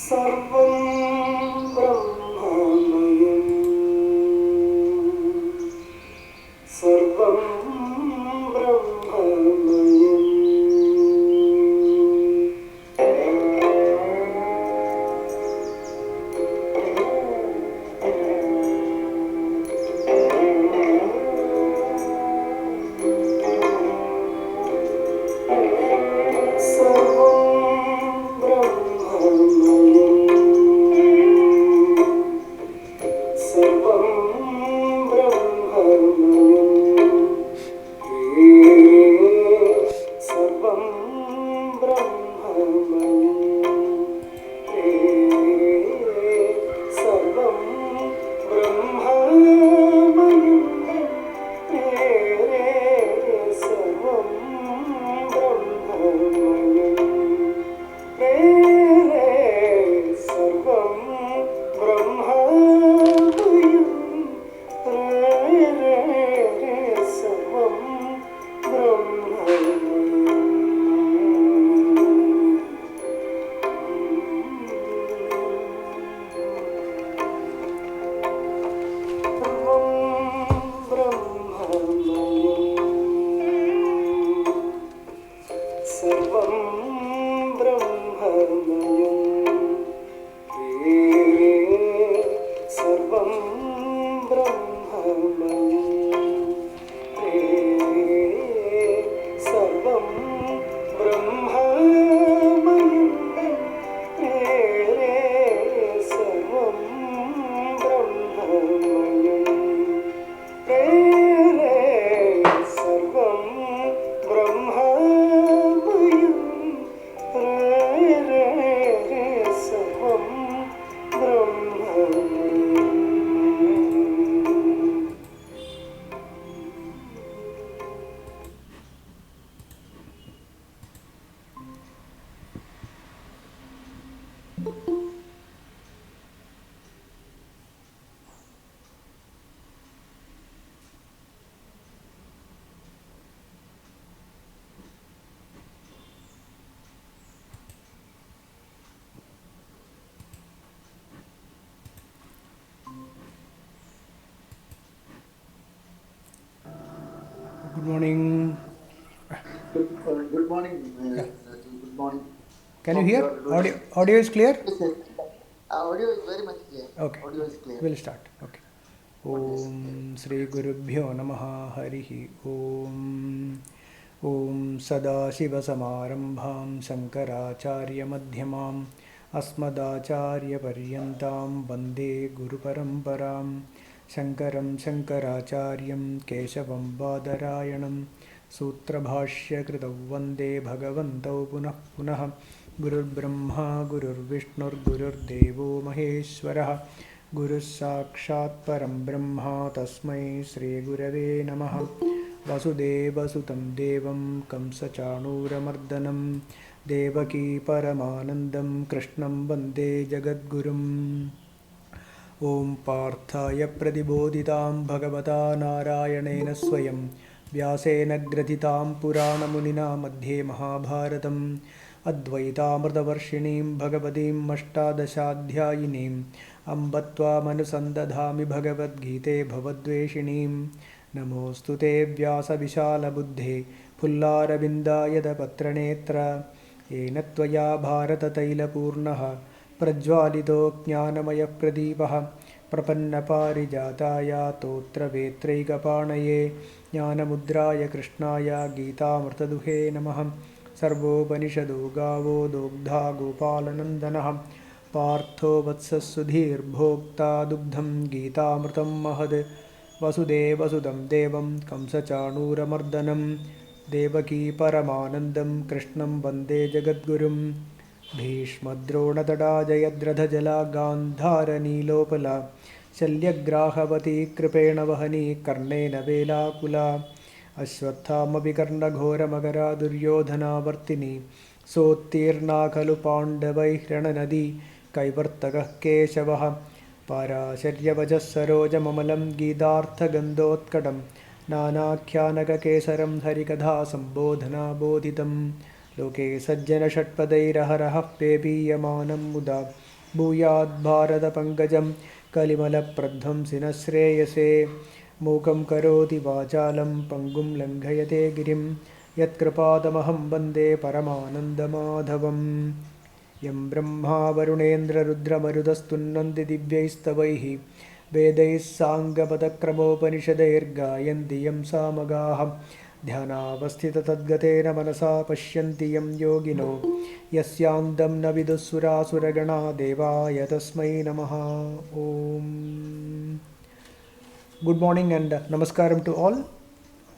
सर्वं ब्रह्ममयं सर्वं ब्रह्ममयं Good morning. Good morning. Yeah. Good morning. Can you hear? Audio is clear? Yes, yes. Audio is very much clear. Okay. Audio is clear. We'll start. Okay. Yes. Om Sri Gurubhyo Namaha Harihi Om Om Sadashiva Samarambham Shankaracharya Madhyamam Asmadacharya Paryantam Vande Guru Paramparam Shankaram Shankaracharyam Keshavam Badarayanam Sutrabhashya Kritav Vande Bhagavantau Punah Punah Gurur Brahma Gurur Vishnur Gurur Devo Maheshwarah Guru Sakshat Param Brahma Tasmai Sri Gurave Namaha Vasudeva Sutam Devam Kamsachanuramardanam Devaki Paramanandam Krishnam Vande Jagadgurum Om Parthaya Pradibodhitam Bhagavata Narayanena Swayam Vyasena Graditam Purana Munina Madhye Mahabharatam Advaitamrtavarshinim Bhagavatim Ashtadashadhyayinim Ambatva Manusandadhami Bhagavad Gite Bhavadveshinim Namostu Te Vyasa Vishala Buddhe Pullarabindayada Patranetra Yena Tvaya Bharata Taila Purnaha Prajwalito Jnanamaya Pradipaha Prapannaparijataya Totra Vetraikapanaye Jnanamudraya Krishnaya Gita-mrtaduhe Namah Sarvopanishado Gavo Dogdha Gopalanandanaha Partho Vatsasudhir Bhokta Dugdham Gita-mrtam Mahad Vasudevasudam Devam Kamsachanuramardanam Devaki Paramanandam Krishnam Vande Jagadgurum Bhishmadronatada Jayadradhajala Gandhara Nilopala Shalyagrahavati Kripena Vahani Karnena Velakula Ashwathamapi Karnaghora Magara Duryodhana Vartini Sottirna Khalu Pandavai Rananadi Kaivartaka Keshavaha Parasharyavajas Saroja Mamalam Gidartha Gandhotkadam Nanakhyanaka Kesaram Harikadha Sambodhana Bodhitam Loke Sajjana Shatpadairaharaha Pepiyamanam Muda भूयाद् भारतपङ्कजं कलिमलप्रध्वंसिनः श्रेयसे मूकं करोति वाचालं पङ्गुं लङ्घयते गिरिं यत्कृपातमहं वन्दे परमानन्दमाधवम् यं ब्रह्मा वरुणेन्द्ररुद्रमरुदस्तुन्वन्ति दिव्यैस्तवैः वेदैः साङ्गपदक्रमोपनिषदैर्गायन्ति यं सामगाः ध्यानावस्थिततद्गतेन मनसा पश्यन्ति यं योगिनो यस्यान्तं न विदुःसुरासुरगणा देवाय तस्मै नमः. Om. Good morning and namaskaram to all.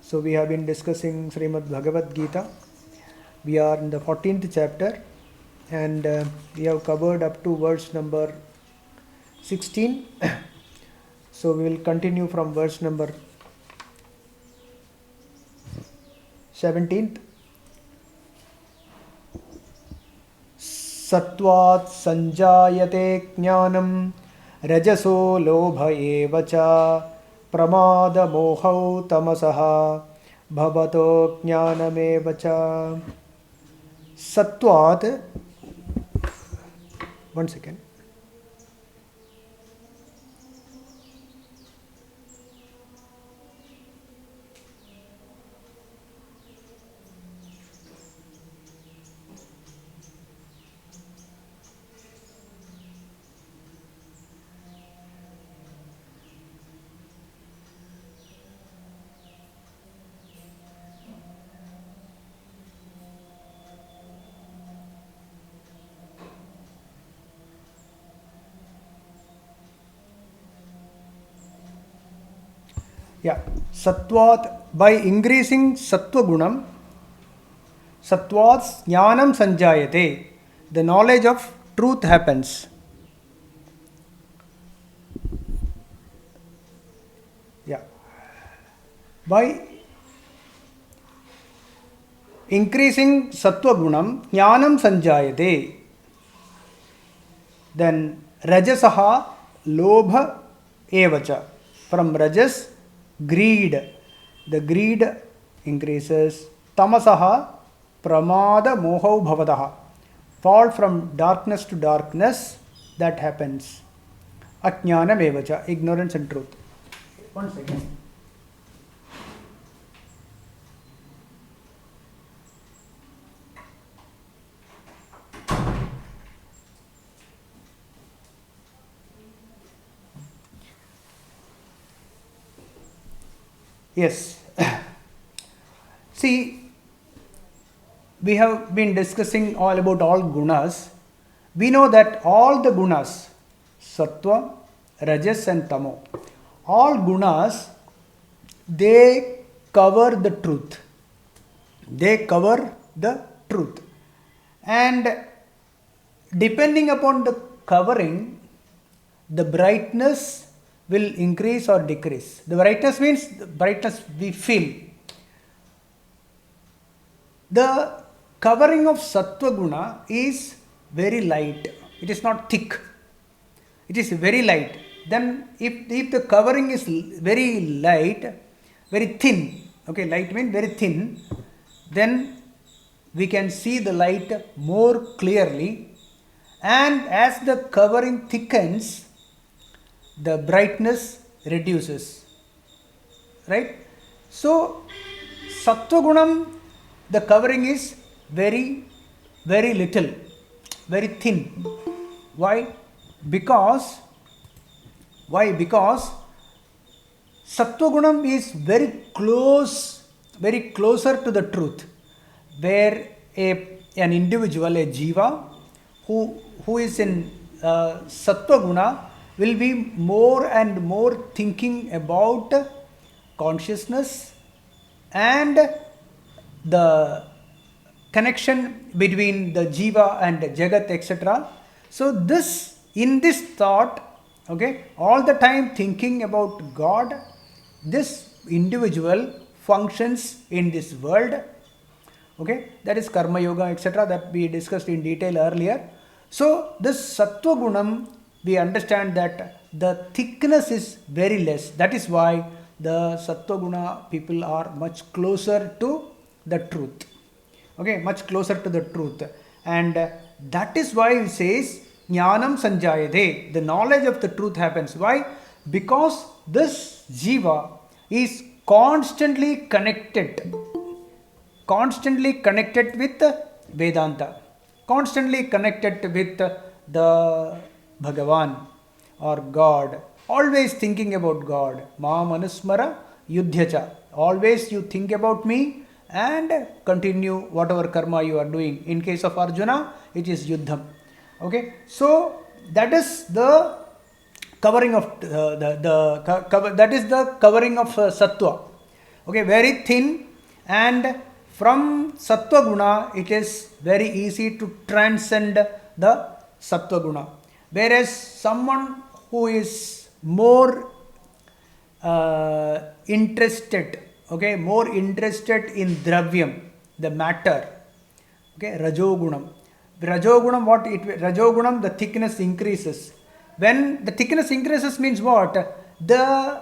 So we have been discussing Srimad Bhagavad Gita. We are in the 14th chapter and we have covered up to verse number 16. So we will continue from verse number 17th. Sattvat sanjayate jnanam rajaso lobha eva cha pramada mohau tamasaha bhavato jnanameva cha. Sattvat, one second. Yeah, Sattvat, by increasing Sattva Gunam, Sattvat Jnanam Sanjayate, the knowledge of truth happens. Yeah, by increasing Sattva Gunam, Jnanam Sanjayate, then Rajasaha Lobha Evacha, from Rajas, greed, the greed increases. Tamasaha pramada mohau bhavadaha, fall from darkness to darkness, that happens. Ajnanam evacha, ignorance and truth. One second. Yes. See, we have been discussing all about all gunas. We know that all the gunas, sattva, rajas and tamo, all gunas, they cover the truth. They cover the truth. And depending upon the covering, the brightness will increase or decrease. The brightness means the brightness we feel. The covering of Sattva Guna is very light. It is not thick. It is very light. Then if the covering is very light, very thin, okay, light means very thin, then we can see the light more clearly. And as the covering thickens, the brightness reduces, right? So, Sattva Gunam, the covering is very, very little, very thin. Why? Because Sattva Gunam is very close, very closer to the truth, where an individual, a jiva, who is in Sattva Guna, will be more and more thinking about consciousness and the connection between the jiva and jagat, etc. So in this thought, okay, all the time thinking about God, this individual functions in this world. Okay, that is karma yoga, etc., that we discussed in detail earlier. So this Sattva Gunam, we understand that the thickness is very less. That is why the Sattva Guna people are much closer to the truth. Okay, much closer to the truth. And that is why it says jnanam sanjayate. The knowledge of the truth happens. Why? Because this jiva is constantly connected with Vedanta, constantly connected with the Bhagavan or God, always thinking about God. Ma manusmara yudhyacha. Always you think about me and continue whatever karma you are doing. In case of Arjuna, it is yuddham. Okay, so that is the covering of that is the covering of sattva. Okay, very thin, and from sattva guna it is very easy to transcend the sattva guna. Whereas someone who is more interested, okay, more interested in dravyam, the matter, okay, rajogunam. Rajogunam, rajogunam, the thickness increases. When the thickness increases means what? The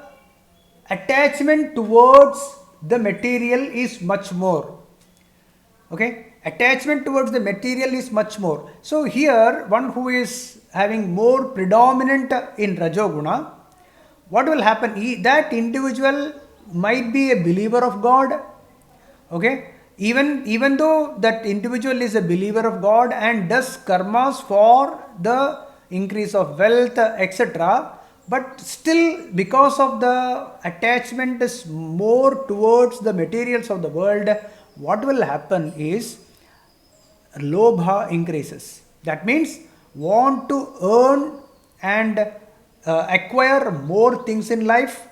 attachment towards the material is much more. Okay, attachment towards the material is much more. So here, one who is having more predominant in rajoguna, what will happen? That individual might be a believer of God. Okay, even though that individual is a believer of God and does karmas for the increase of wealth, etc., but still, because of the attachment is more towards the materials of the world, what will happen is lobha increases. That means want to earn and acquire more things in life,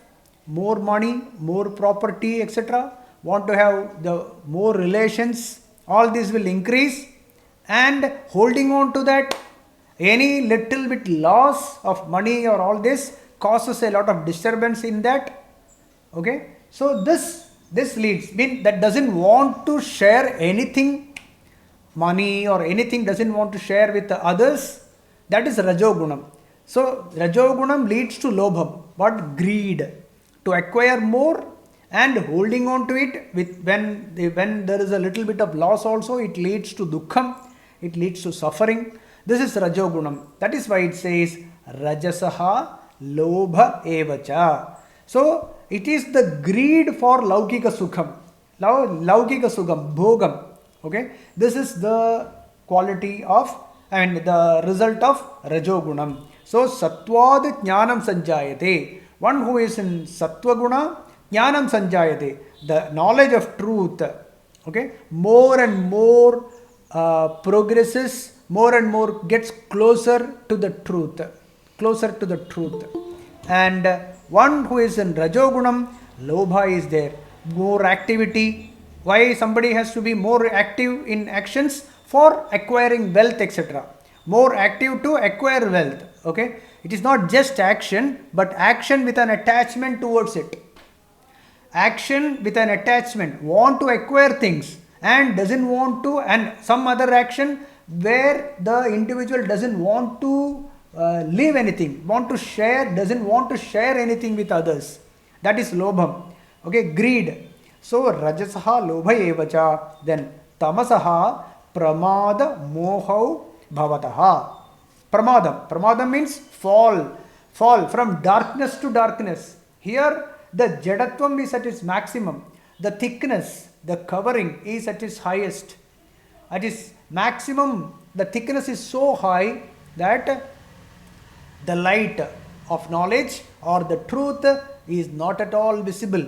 more money, more property, etc. Want to have the more relations. All this will increase, and holding on to that, any little bit loss of money or all this causes a lot of disturbance in that. Okay, so this leads, mean that doesn't want to share anything, money or anything, doesn't want to share with the others. That is rajogunam. So rajogunam leads to lobham, what? Greed, to acquire more and holding on to it. With when there is a little bit of loss also, it leads to dukkham, it leads to suffering. This is rajogunam. That is why it says rajasaha lobha evacha. So it is the greed for laukika sukham, bhogam. Okay, this is the quality of and the result of rajogunam. So sattvad jnanam sanjayate. One who is in sattva guna, jnanam sanjayate, the knowledge of truth. Okay, more and more progresses, more and more gets closer to the truth, and one who is in rajogunam, lobha is there, more activity. Why somebody has to be more active in actions? For acquiring wealth, etc. More active to acquire wealth. Okay, it is not just action, but action with an attachment towards it. Action with an attachment, want to acquire things and doesn't want to, and some other action where the individual doesn't want to leave anything, want to share, doesn't want to share anything with others. That is lobham. Okay, greed. So rajasaha lobha evacha, then tamasaha pramada mohau bhavataha. Pramadam means fall from darkness to darkness. Here the jadatvam is at its maximum, the thickness, the covering is at its highest, at its maximum. The thickness is so high that the light of knowledge or the truth is not at all visible.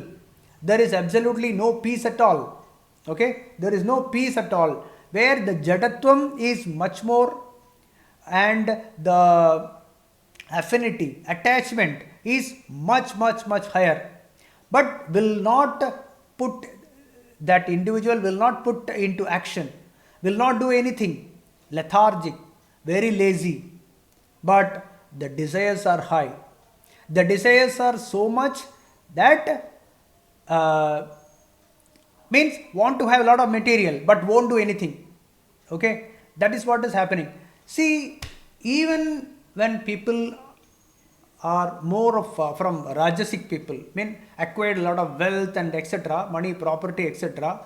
There is absolutely no peace at all. Okay, there is no peace at all, where the jadatvam is much more and the affinity, attachment is much higher, but will not put, that individual will not put into action, will not do anything, lethargic, very lazy. But the desires are high. The desires are so much that means want to have a lot of material but won't do anything. Okay, that is what is happening. See, even when people are more of from rajasic people, mean acquired a lot of wealth and etc., money, property, etc.,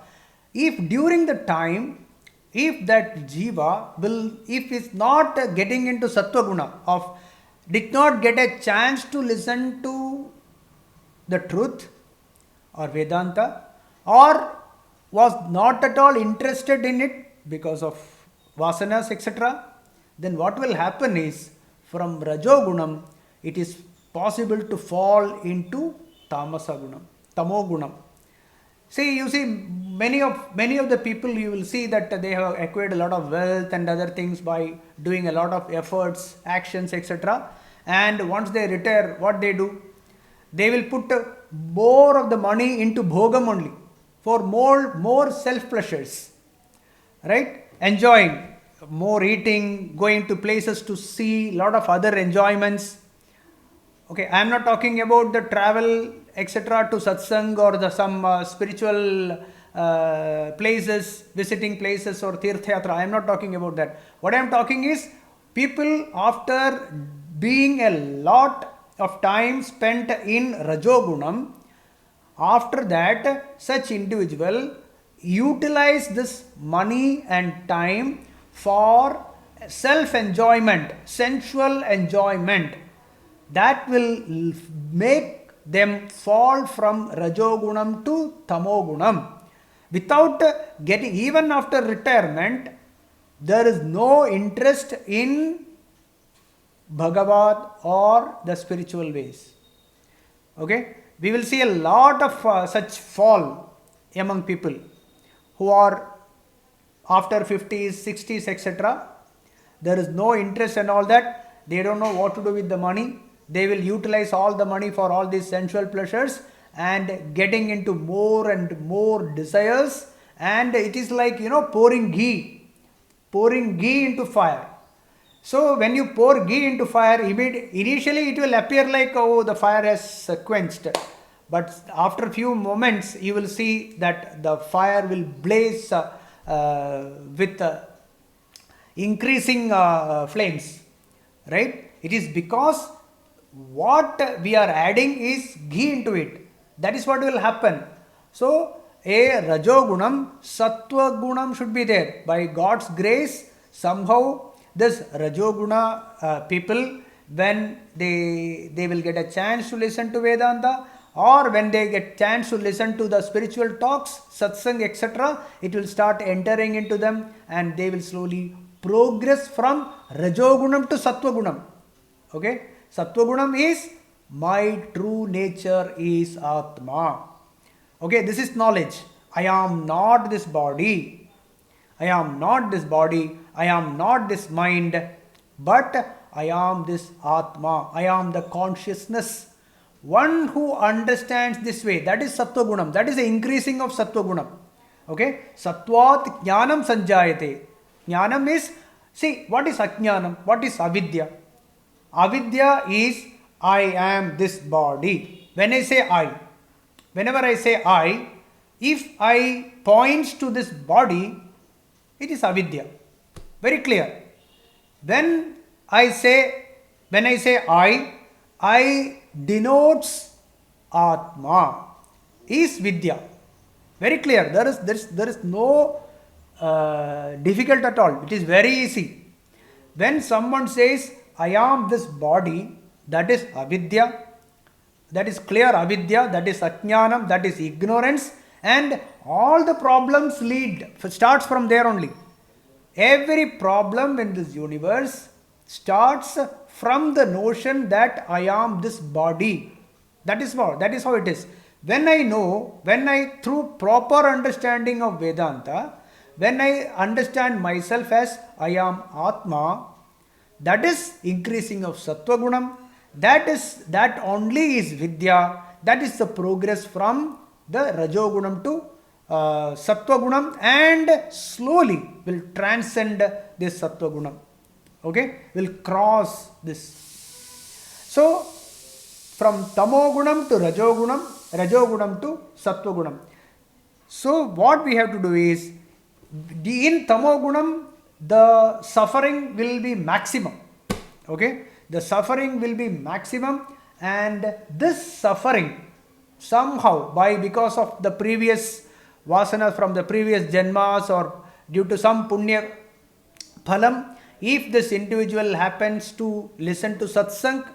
if during the time if that jiva will, if it's not getting into sattva guna, of did not get a chance to listen to the truth or Vedanta, or was not at all interested in it because of vasanas, etc., then what will happen is from rajogunam it is possible to fall into tamasa gunam, tamo gunam. See, you see, many of the people, you will see that they have acquired a lot of wealth and other things by doing a lot of efforts, actions, etc. And once they retire, what they do? They will put more of the money into bhogam only, for more self pleasures, right? Enjoying, more eating, going to places to see lot of other enjoyments. Okay, I am not talking about the travel, etc., to satsang or the some spiritual places, visiting places or tirthayatra. I am not talking about that. What I am talking is people, after being a lot of time spent in rajogunam, after that such individual utilize this money and time for self enjoyment, sensual enjoyment, that will make them fall from rajogunam to tamogunam. Without getting, even after retirement, there is no interest in Bhagavad or the spiritual ways. Okay, we will see a lot of such fall among people who are after 50s, 60s, etc. There is no interest and all that. They don't know what to do with the money. They will utilize all the money for all these sensual pleasures and getting into more and more desires. And it is like, pouring ghee into fire. So when you pour ghee into fire, initially it will appear like, oh, the fire has quenched. But after a few moments, you will see that the fire will blaze with increasing flames, right? It is because what we are adding is ghee into it. That is what will happen. So a rajogunam, sattva gunam should be there. By God's grace, somehow this rajoguna people, when they will get a chance to listen to Vedanta, or when they get chance to listen to the spiritual talks, satsang, etc., it will start entering into them and they will slowly progress from rajogunam to sattvagunam. Okay, sattvagunam is my true nature is Atma. Okay, this is knowledge. I am not this body. I am not this body. I am not this mind. But I am this Atma. I am the consciousness. One who understands this way, that is Sattvagunam. That is the increasing of Sattvagunam. Okay? Sattvat jnanam sanjayate. Jnanam is, see, what is ajnanam? What is avidya? Avidya is, I am this body. When I say I, whenever I say I, if I points to this body, it is avidya. Very clear. When I say I denotes Atma is Vidya. Very clear. There is no difficult at all. It is very easy. When someone says I am this body, that is avidya. That is clear avidya. That is ajnanam. That is ignorance. And all the problems starts from there only. Every problem in this universe starts from the notion that I am this body. That is how it is. When I through proper understanding of Vedanta, when I understand myself as I am Atma, that is increasing of Sattvagunam. That only is Vidya. That is the progress from the Rajogunam to Sattvagunam, and slowly will transcend this Sattvagunam. Okay, will cross this. So from Tamogunam to Rajogunam to Sattvagunam. So what we have to do is, in Tamogunam, the suffering will be maximum. Okay, the suffering will be maximum, and this suffering somehow because of the previous vasanas from the previous janmas, or due to some punya phalam, if this individual happens to listen to satsang,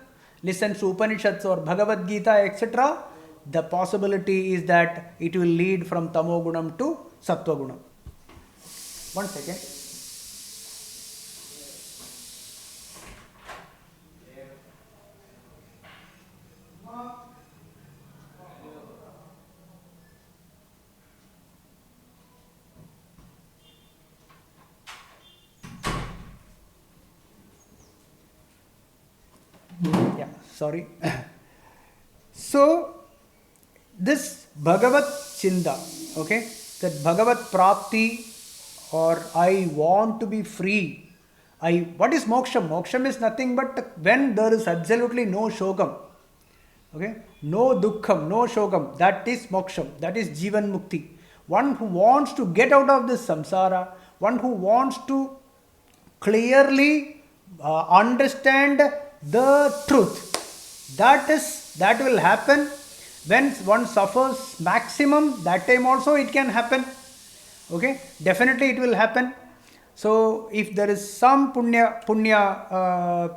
listen to Upanishads or Bhagavad Gita, etc., the possibility is that it will lead from tamogunam to sattvagunam. One second. Yeah, sorry. So, this Bhagavat Chinda, okay, that Bhagavat Prapti, or I want to be free. What is moksham? Moksham is nothing but when there is absolutely no shokam. Okay, no dukkham, no shokam. That is moksham. That is jivan mukti. One who wants to get out of this samsara, one who wants to clearly understand the truth. That will happen when one suffers maximum. That time also it can happen. Okay, definitely it will happen. So if there is some punya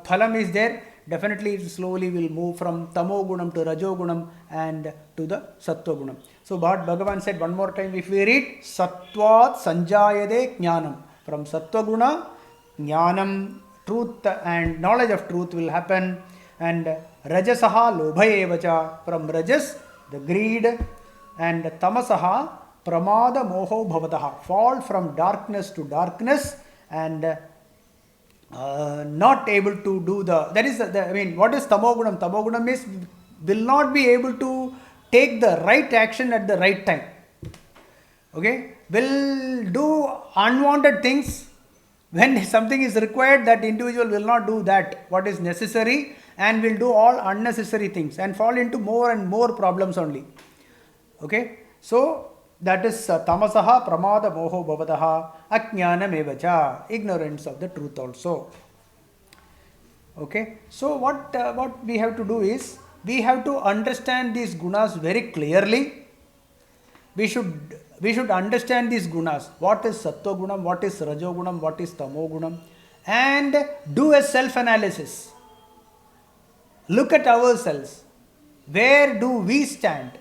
phalam is there, definitely it slowly will move from tamogunam to rajogunam and to the sattvagunam. So what Bhagavan said one more time, if we read, sattvat sanjayade jnanam. From sattvaguna, jnanam, truth and knowledge of truth will happen, and rajasaha lobhayevacha, from rajas, the greed, and tamasaha pramada moho bhavataha, fall from darkness to darkness, and not able to do that is what is tamogunam? Tamogunam is will not be able to take the right action at the right time. Okay, will do unwanted things. When something is required, that individual will not do that what is necessary, and will do all unnecessary things and fall into more and more problems only. Okay, so that is tamasaha pramada moho bhavataha ajnanam evacha, ignorance of the truth also. Okay, so what we have to do is, we have to understand these gunas very clearly. We should understand these gunas. What is sattvagunam, what is rajogunam, what is tamogunam, and do a self-analysis. Look at ourselves. Where do we stand?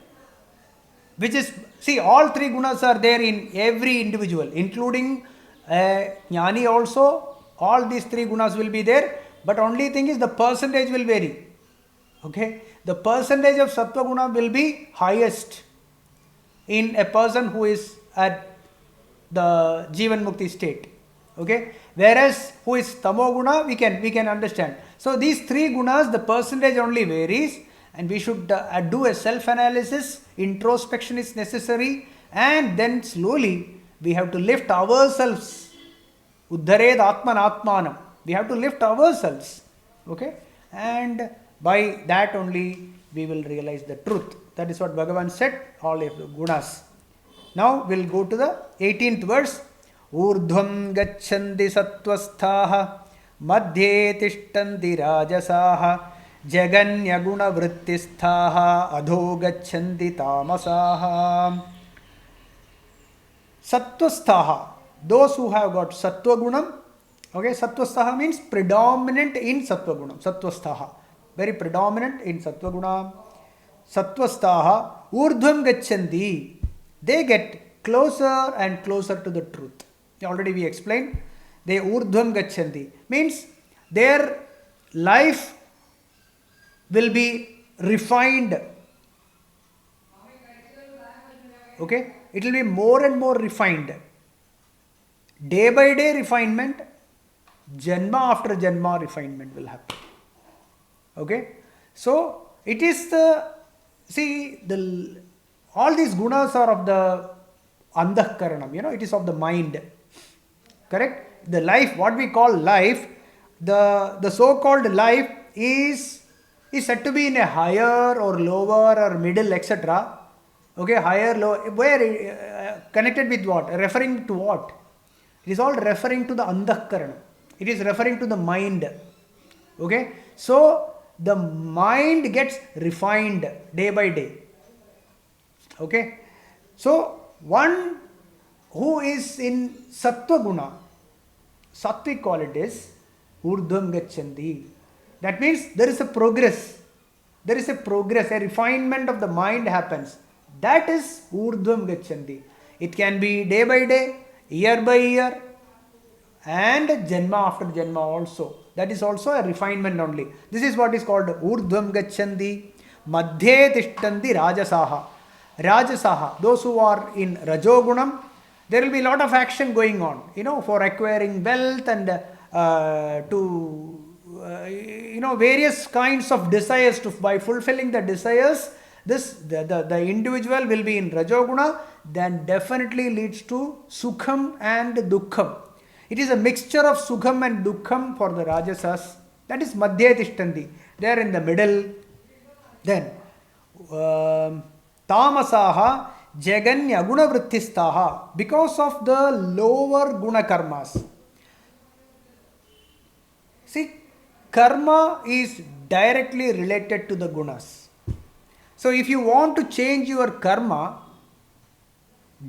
Which is, see, all three gunas are there in every individual, including jnani also. All these three gunas will be there, but only thing is the percentage will vary. Okay, the percentage of sattva guna will be highest in a person who is at the jivan mukti state. Okay, whereas who is tamo guna, we can understand. So these three gunas, the percentage only varies, and we should do a self-analysis. Introspection is necessary, and then slowly we have to lift ourselves. Uddhared atman atmanam. We have to lift ourselves. Okay, and by that only we will realize the truth. That is what Bhagavan said, all of the gunas. Now we'll go to the 18th verse. Urdhvam gacchandi sattvasthaha madhye tishtanti rajasaha jaganya guna vrittisthaha adho gacchandi tamasaha. Sattvasthaha, those who have got sattva gunam. Okay, sattvastaha means predominant in sattva gunam. Sattvastaha, very predominant in sattva gunam. Sattvastaha urdhvam gacchandi, they get closer and closer to the truth. Already we explained. They urdhvam gacchandi means their life will be refined. Okay, it will be more and more refined. Day by day refinement, janma after janma refinement will happen. Okay, so it is all these gunas are of the andhakaranam, it is of the mind. Correct? The life, what we call life, the so-called life is said to be in a higher or lower or middle, etc. Okay, higher, lower, where connected with what? Referring to what? It is all referring to the andhakaranam. It is referring to the mind. Okay, so the mind gets refined day by day. Okay, so one who is in Sattva Guna, Sattvic qualities, Urdhvam Gachanti. That means there is a progress. There is a progress, a refinement of the mind happens. That is Urdhvam Gachanti. It can be day by day, year by year, and Janma after Janma also. That is also a refinement only. This is what is called Urdhvam Gachanti. Madhye Tishtanti Rajasaha. Rajasaha, those who are in Rajogunam, there will be a lot of action going on, for acquiring wealth and various kinds of desires. By fulfilling the desires, the individual will be in Rajoguna, then definitely leads to Sukham and Dukkham. It is a mixture of Sukham and Dukkham for the Rajasas. That is Madhya Tishtanti. They are in the middle. Then Tamasaha Jaganya Guna Vrittistaha, because of the lower Guna Karmas. See, karma is directly related to the gunas. So if you want to change your karma,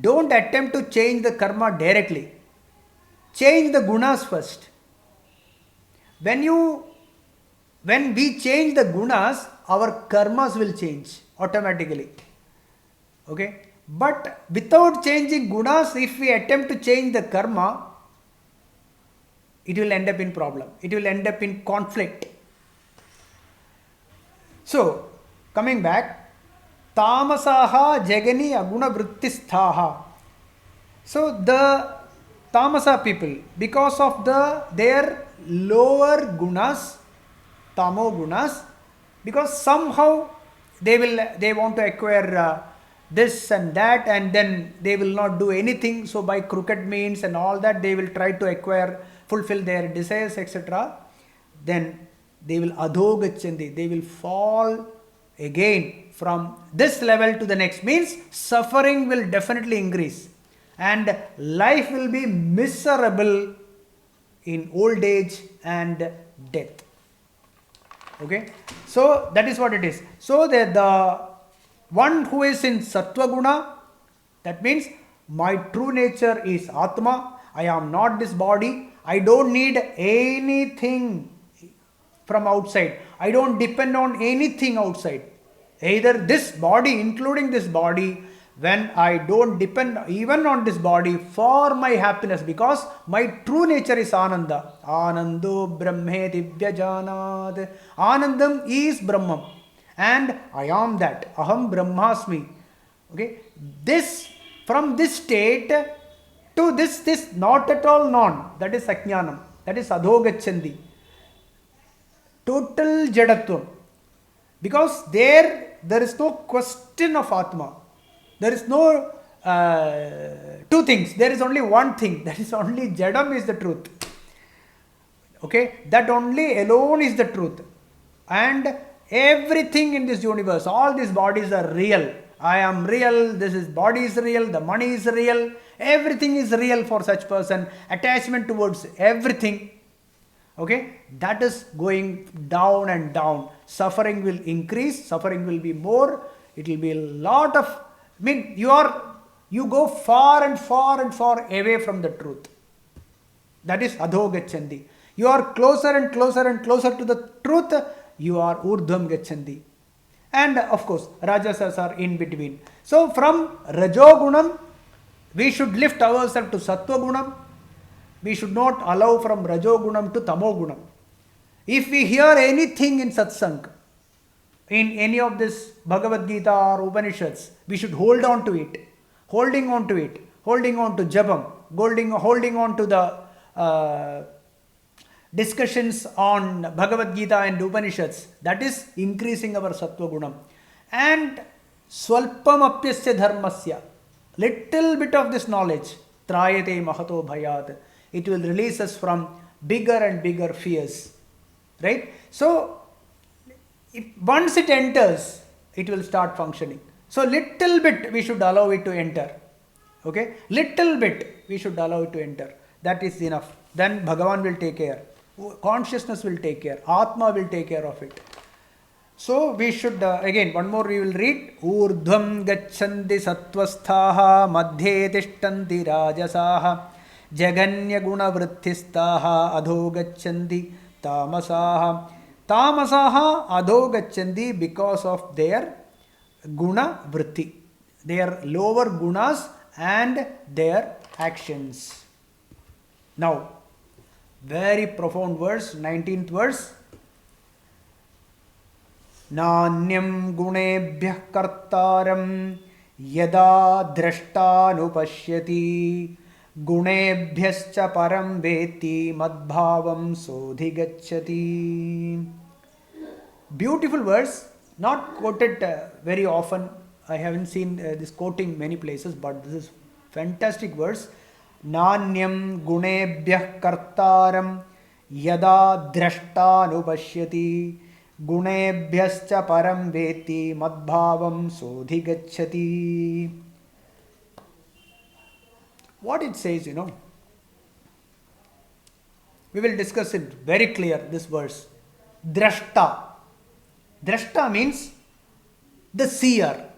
don't attempt to change the karma directly. Change the gunas first. When we change the gunas, our karmas will change automatically. Okay? But without changing gunas, if we attempt to change the karma, it will end up in problem. It will end up in conflict. So, coming back, Tamasaha Jagani Aguna Vrittisthaha. So, the Tamasa people, because of their lower gunas, Tamo gunas, because somehow they want to acquire this and that, and then they will not do anything. So, by crooked means and all that, they will try to fulfill their desires, etc. Then they will adhogachanti, they will fall again from this level to the next. Means suffering will definitely increase and life will be miserable in old age and death. Okay, so that is what it is. So the one who is in Sattva Guna, that means my true nature is Atma, I am not this body, I don't need anything from outside, I don't depend on anything outside. Either this body, including this body, when I don't depend even on this body for my happiness, because my true nature is Ananda. Anando Brahme Divyajanad. Anandam is Brahman. And I am that. Aham Brahmasmi. Okay. This, from this state to this not at all non, that is Ajnanam. That is Adhogachanti. Total Jadatvam. Because there is no question of Atma. There is no two things. There is only one thing. That is only Jadam is the truth. Okay. That only alone is the truth. And everything in this universe, all these bodies are real. I am real, this body is real, the money is real, everything is real for such person. Attachment towards everything. Okay, that is going down and down. Suffering will increase, suffering will be more. It will be a lot of, you go far and far and far away from the truth. That is Adhogachanti. You are closer and closer and closer to the truth. You are Urdhvam Gachanti. And of course, Rajasas are in between. So from Rajogunam, we should lift ourselves to Sattvagunam. We should not allow from Rajogunam to Tamogunam. If we hear anything in Satsang, in any of this Bhagavad Gita or Upanishads, we should hold on to it. Holding on to it. Holding on to Jabam. Holding on to the discussions on Bhagavad Gita and Upanishads, that is increasing our Sattva Gunam. And Swalpam Apyasya Dharmasya, little bit of this knowledge, Trayate Mahato Bhayat, it will release us from bigger and bigger fears. Right? So, once it enters, it will start functioning. So, little bit we should allow it to enter. Okay? Little bit we should allow it to enter. That is enough. Then Bhagavan will take care. Consciousness will take care. Atma will take care of it. So we should again one more we will read. Urdhvam gachanti sattvastaha madhye tishtanti rajasaha jaganya guna vrithistaha adho gachanti tamasaha. Tamasaha adho gachanti because of their guna vritti, their lower gunas and their actions. Now, very profound verse, 19th verse. नान्यं गुणेभ्यः कर्तारं यदा द्रष्टानुपश्यति गुणेभ्यश्च परं वेत्ति मद्भावं सोऽधिगच्छति. Beautiful verse, not quoted very often. I haven't seen this quoting many places, but this is fantastic verse. Nanyam gunebhyah kartaram yada drashtanupashyati gunebhyascha param veti madbhavam sodhigacchati. What it says, we will discuss it very clear, this verse. Drashta. Drashta means the seer,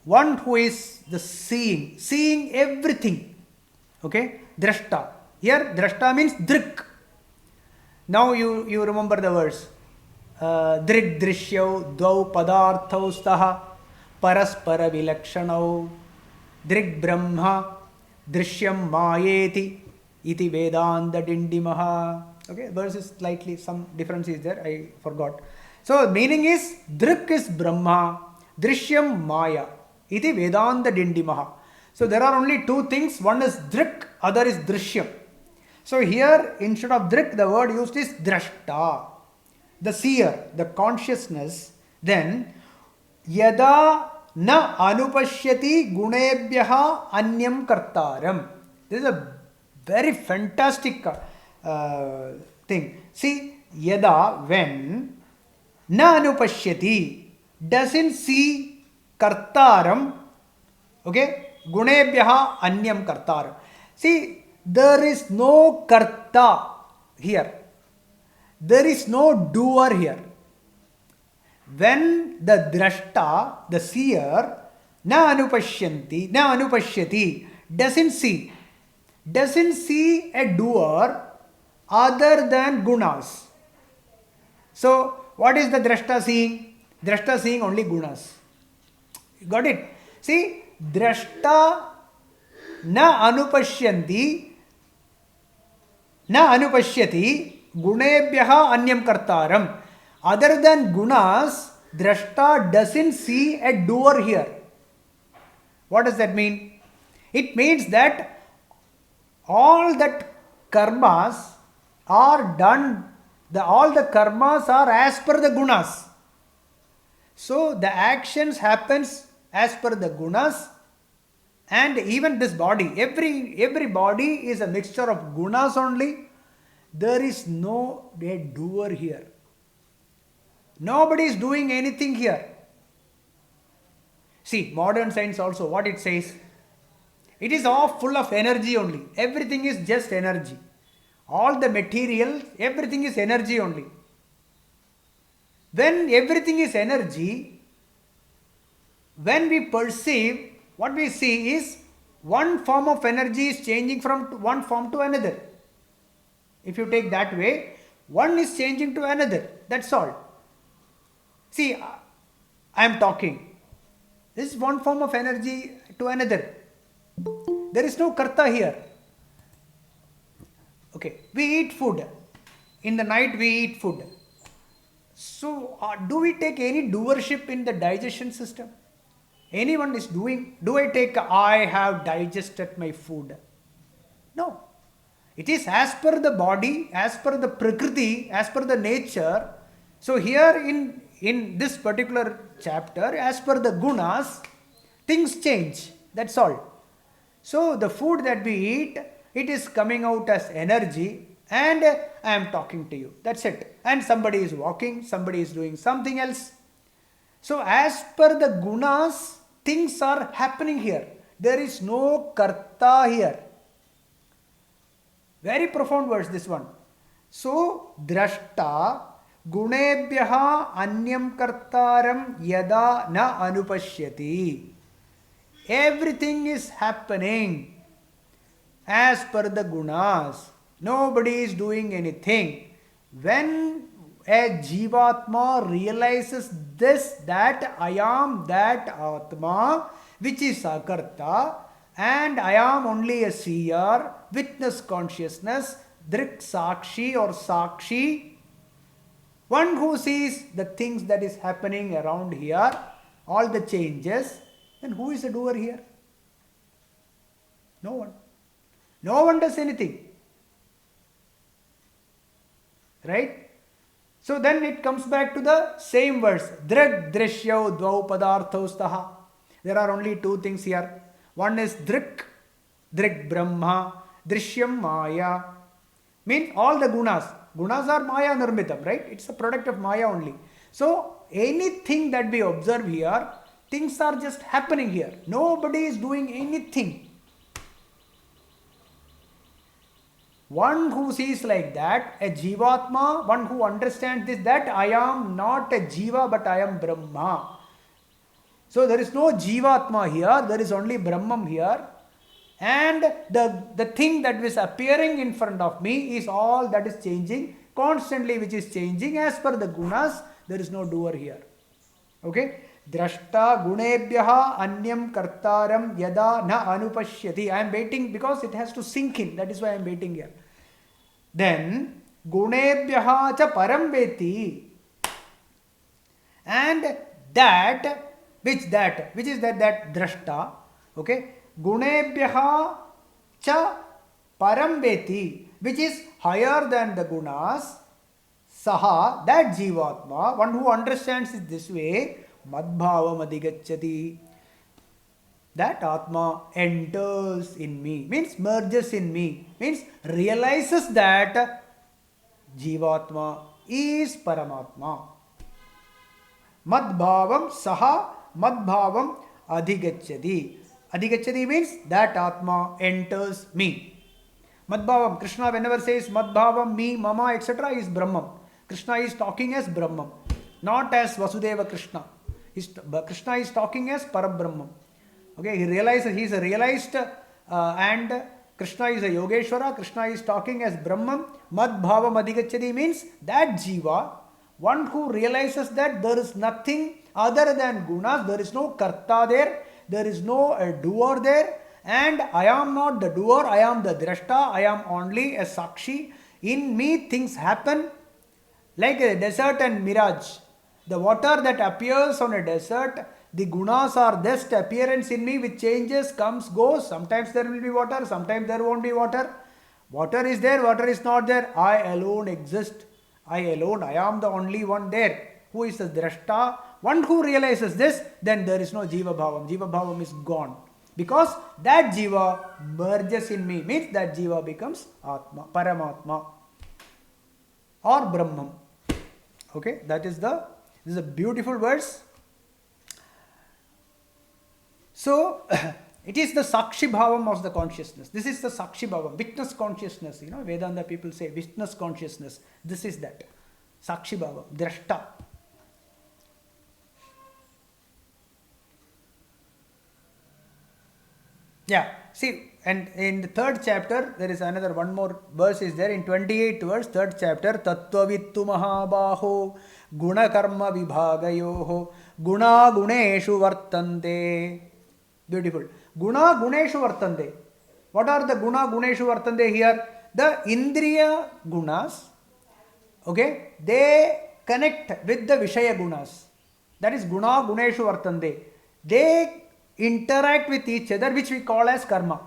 one who is the seeing everything. Okay, drashta. Here, drashta means drik. Now you remember the verse. Drik drishyau dvau padarthau staha paraspara vilakshanau drik brahma drishyam mayeti iti vedanta dindimaha. Okay, verse is slightly, some difference is there, I forgot. So meaning is drik is brahma, drishyam maya iti vedanta dindimaha. So there are only two things, one is drik, other is drishyam. So here instead of drik the word used is drashta, the seer, the consciousness. Then yada na anupashyati gunebhyaha anyam kartaram. This is a very fantastic thing. See, yada, when, na anupashyati, doesn't see kartaram, okay, gunebhyaha anyam kartaram. See, there is no karta here. There is no doer here. When the drashta, the seer, na anupashyati, doesn't see a doer other than gunas. So, what is the drashta seeing? Drashta seeing only gunas. You got it? See, drashta na anupashyati gunebhyaha anyam kartaram. Other than gunas, drashta doesn't see a doer here. What does that mean? It means that all that karmas are done, all the karmas are as per the gunas. So the actions happens as per the gunas, and even this body, every body is a mixture of gunas only. There is no doer here. Nobody is doing anything here. See, modern science also, what it says, it is all full of energy only. Everything is just energy. All the material, everything is energy only. When everything is energy, when we perceive, what we see is one form of energy is changing from one form to another. If you take that way, one is changing to another. That's all. See, I am talking. This is one form of energy to another. There is no karta here. Okay, we eat food. In the night we eat food. So, do we take any doership in the digestion system? Anyone is doing? Do I have digested my food? No. It is as per the body, as per the prakriti, as per the nature. So here in this particular chapter, as per the gunas, things change. That's all. So the food that we eat, it is coming out as energy, and I am talking to you. That's it. And somebody is walking, somebody is doing something else. So as per the gunas, things are happening here. There is no karta here. Very profound verse, this one. So, drashta, Gunebhyaha anyam kartaram yada na anupashyati. Everything is happening as per the gunas. Nobody is doing anything. When a Jivatma realizes this, that I am that Atma which is Akarta and I am only a seer, witness consciousness, Drik Sakshi or Sakshi, one who sees the things that is happening around here, all the changes, then who is the doer here? No one. No one does anything. Right? So then it comes back to the same verse. Drik drishyau dvau padarthostaha. There are only two things here. One is drik, drik brahma, drishyam maya. Means all the gunas. Gunas are maya nirmitam, right? It's a product of maya only. So anything that we observe here, things are just happening here. Nobody is doing anything. One who sees like that, a Jivatma, one who understands this, that I am not a Jiva but I am Brahma. So there is no Jivatma here, there is only Brahman here. And the thing that is appearing in front of me is all that is changing, constantly which is changing as per the gunas, there is no doer here. Okay? Drashta gunebhyaha anyam kartaram yada na anupashyati. I am waiting because it has to sink in. That is why I am waiting here. Then gunebhyaha cha param veti. And that which is that drashta. Okay. Gunebhyaha cha param veti, which is higher than the gunas. Saha, that jivatma, one who understands it this way, madbhavam adhigacchati. That Atma enters in me, means merges in me, means realizes that Jivatma is Paramatma. Madbhavam saha madbhavam adhigacchati. Adhigacchati means that Atma enters me. Madbhavam, Krishna whenever says Madbhavam, me, mama, etc. is Brahman. Krishna is talking as Brahman, not as Vasudeva Krishna. Krishna is talking as Parabrahman. Okay, he realizes he is a realized and Krishna is a Yogeshwara. Krishna is talking as Brahman. Madbhavam adhigacchati means that Jiva, one who realizes that there is nothing other than gunas, there is no karta there is no doer there, and I am not the doer, I am the drashta, I am only a sakshi. In me things happen like a desert and mirage. The water that appears on a desert, the gunas are just appearance in me which changes, comes, goes. Sometimes there will be water, sometimes there won't be water. Water is there, water is not there. I alone exist. I am the only one there. Who is the drashta? One who realizes this, then there is no Jiva Bhavam. Jiva Bhavam is gone. Because that Jiva merges in me, means that Jiva becomes Atma, Paramatma or Brahman. Okay, this is a beautiful verse. So, it is the Sakshi Bhavam of the consciousness. This is the Sakshi Bhavam, witness consciousness. Vedanta people say witness consciousness. This is that. Sakshi Bhavam, Drashta. Yeah, see, and in the third chapter, there is another one more verse is there. In 28th verse, third chapter, Tattvavittu Mahabaho Guna Karma Vibhagayoho Guna Guneshu Vartante. Beautiful. Guna Guneshu Vartante. What are the Guna Guneshu Vartante here? The Indriya Gunas, okay, they connect with the Vishaya Gunas. That is Guna Guneshu Vartante. They interact with each other, which we call as karma.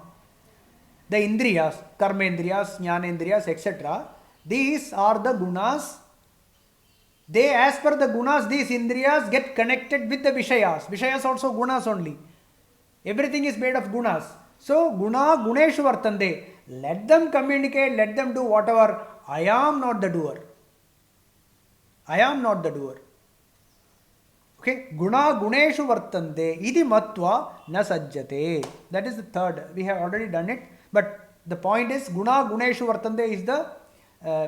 The indriyas, karma indriyas, jnana indriyas, etc. These are the gunas. They, as per the gunas, these indriyas get connected with the vishayas. Vishayas also gunas only. Everything is made of gunas. So, guna guneshu vartante. Let them communicate, let them do whatever. I am not the doer. I am not the doer. Okay, guna guneshu vartante iti matva na sajjate. That is the third. We have already done it. But the point is, guna guneshu vartante is the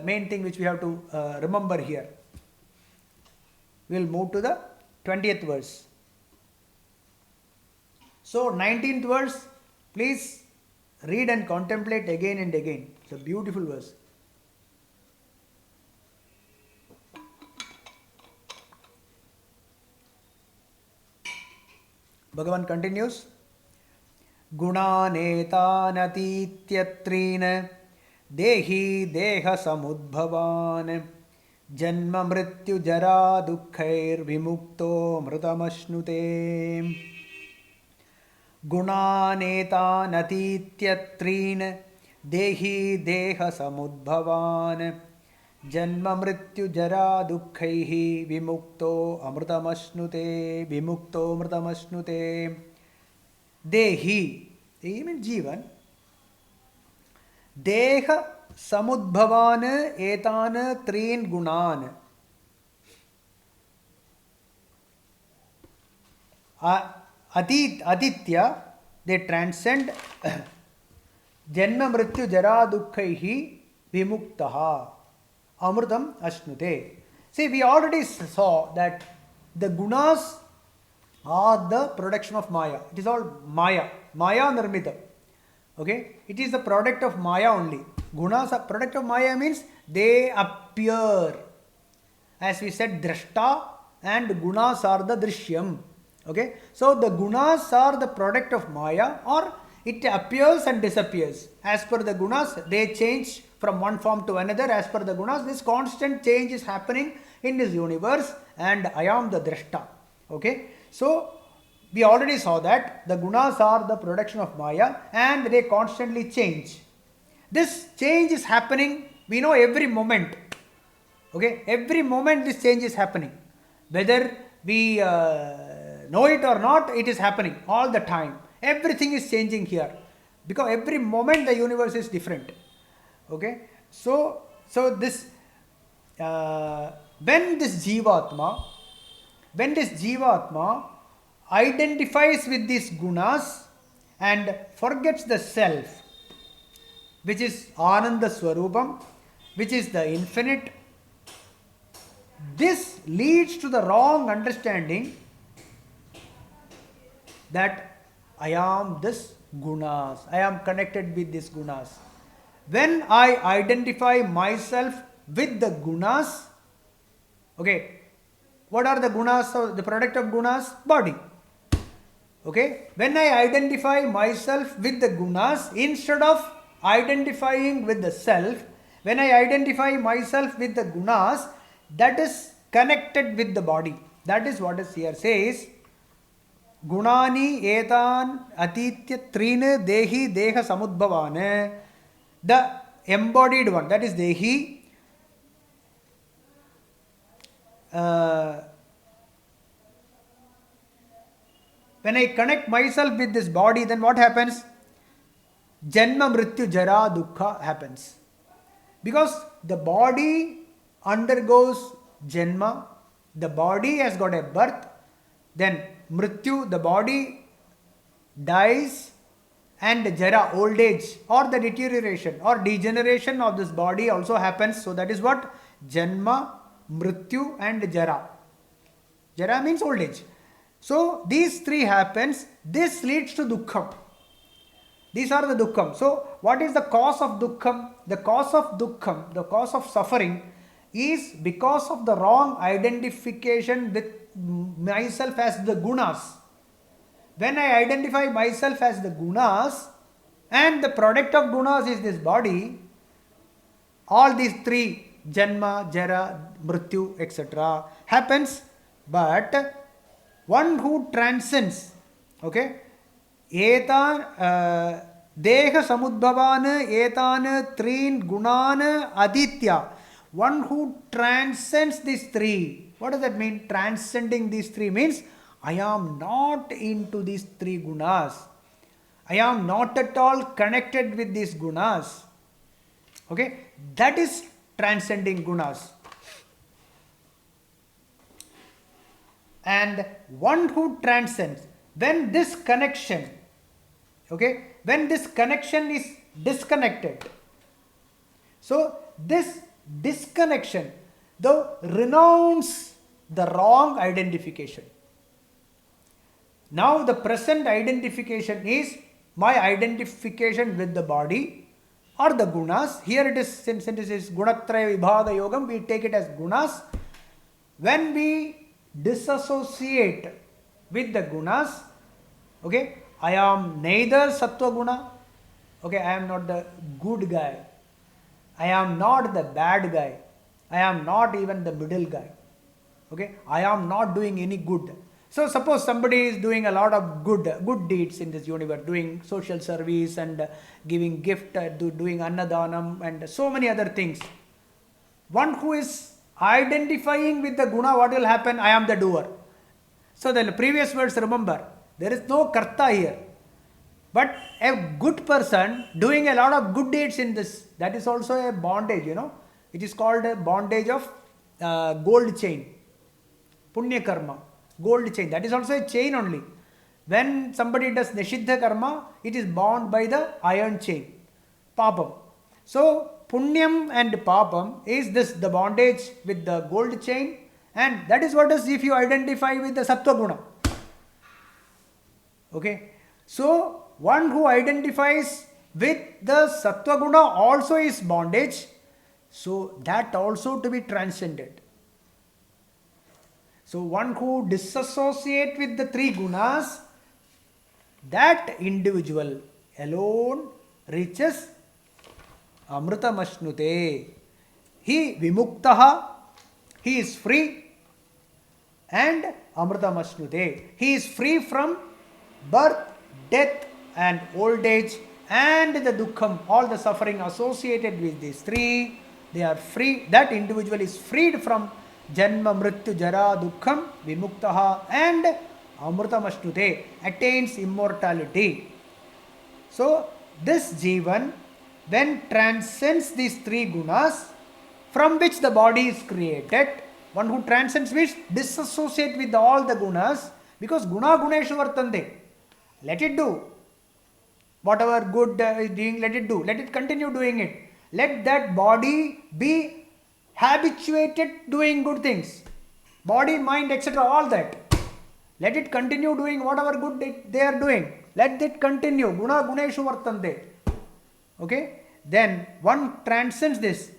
main thing which we have to remember here. we will move to the 20th verse. So 19th verse, please read and contemplate again and again. It's a beautiful verse. Bhagavan continues. Gunanetanatityatrina dehi deha samudbhavan janma mrityu jara dukkhair vimukto mritamashnute. Gunanetanatityatrina dehi deha samudbhavan janma mrityu jara dukkhaihi vimukto amritamashnute. Vimukto amritamashnute. Dehi, dehi means Jivan. Deha samudbhavan etan trin gunan. Aditya, they transcend janma mrityu jara dukkhaihi vimuktaha amrutam ashnute. See, we already saw that the gunas are the production of Maya. It is all Maya. Maya nirmita. Okay? It is the product of Maya only. Gunas are product of Maya means they appear. As we said, drashta and gunas are the drishyam. Okay? So the gunas are the product of Maya, or it appears and disappears. As per the gunas, they change from one form to another. As per the gunas, this constant change is happening in this universe, and I am the drashta. Okay? So, we already saw that the gunas are the production of Maya and they constantly change. This change is happening, we know every moment. Okay, every moment this change is happening. Whether we know it or not, it is happening all the time. Everything is changing here. Because every moment the universe is different. Okay, so this, when this Jivatma identifies with these gunas and forgets the self, which is Ananda Swarupam, which is the infinite, this leads to the wrong understanding that I am this gunas, I am connected with these gunas. When I identify myself with the gunas, okay, what are the gunas? So the product of gunas? Body. Okay. When I identify myself with the gunas, instead of identifying with the self, when I identify myself with the gunas, that is connected with the body. That is what is here says. Gunani etan atitya trina dehi deha samudbhavane. The embodied one, that is dehi. When I connect myself with this body, then what happens? Janma mrityu jara dukkha happens. Because the body undergoes janma, the body has got a birth, then mrityu, the body dies, and jara, old age, or the deterioration or degeneration of this body also happens. So that is what? Janma, mrityu and jara. Jara means old age. So these three happens. This leads to dukkham. These are the dukkham. So what is the cause of dukkham? The cause of dukkham, the cause of suffering is because of the wrong identification with myself as the gunas. When I identify myself as the gunas and the product of gunas is this body, all these three, janma, jara, mrityu, etc. happens. But one who transcends, okay, etan deha samudbhavan etan trin gunan aditya, one who transcends these three. What does that mean? Transcending these three means I am not into these three gunas. I am not at all connected with these gunas. Okay, that is transcending gunas. And one who transcends, when this connection, okay, when this connection is disconnected, so this disconnection, the the wrong identification. Now the present identification is my identification with the body or the gunas. Here it is, since it is Guna-Thraya Vibhaaga Yogam, we take it as gunas. When we disassociate with the gunas, okay, I am neither Sattva Guna, okay, I am not the good guy, I am not the bad guy, I am not even the middle guy, okay, I am not doing any good. So suppose somebody is doing a lot of good deeds in this universe, doing social service and giving gift, doing annadanam and so many other things. One who is identifying with the guna, what will happen? I am the doer. So the previous words, remember, there is no karta here. But a good person doing a lot of good deeds in this, that is also a bondage, you know. It is called a bondage of gold chain. Punya karma. Gold chain. That is also a chain only. When somebody does Nishiddha karma, it is bound by the iron chain. Papam. So, Punyam and Papam is this, the bondage with the gold chain, and that is what is if you identify with the Sattva Guna. Okay. So, one who identifies with the Sattva Guna also is bondage. So, that also to be transcended. So, one who disassociates with the three gunas, that individual alone reaches Amritamashnute. He vimuktaha, he is free, and Amritamashnute. He is free from birth, death and old age and the dukkham, all the suffering associated with these three. They are free. That individual is freed from Janma, Mrityu, Jara, Dukkham, Vimuktaha and Amritamashnute, attains immortality. So, this Jivan then transcends these three gunas from which the body is created. One who transcends which disassociate with all the gunas, because guna guneshu vartante. Let it do. Whatever good is doing, let it do. Let it continue doing it. Let that body be habituated doing good things. Body, mind, etc. all that. Let it continue doing whatever good they are doing. Let it continue. Guna guneshu vartante. Okay. Then one transcends this.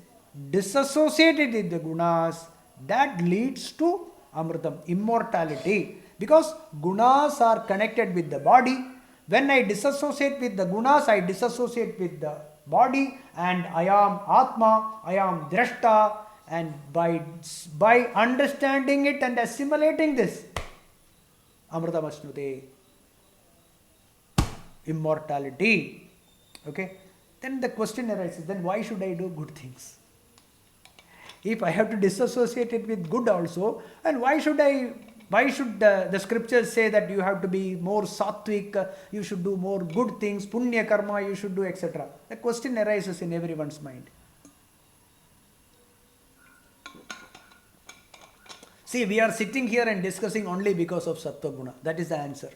Disassociated with the gunas. That leads to amritam, immortality. Because gunas are connected with the body. When I disassociate with the gunas, I disassociate with the body, and I am Atma, I am Drashta, and by understanding it and assimilating this, Amritamashnute, immortality. Okay? Then the question arises, then why should I do good things? If I have to disassociate it with good also, and why should the scriptures say that you have to be more sattvic, you should do more good things, punya karma you should do, etc. The question arises in everyone's mind. See, we are sitting here and discussing only because of Sattva Guna. That is the answer.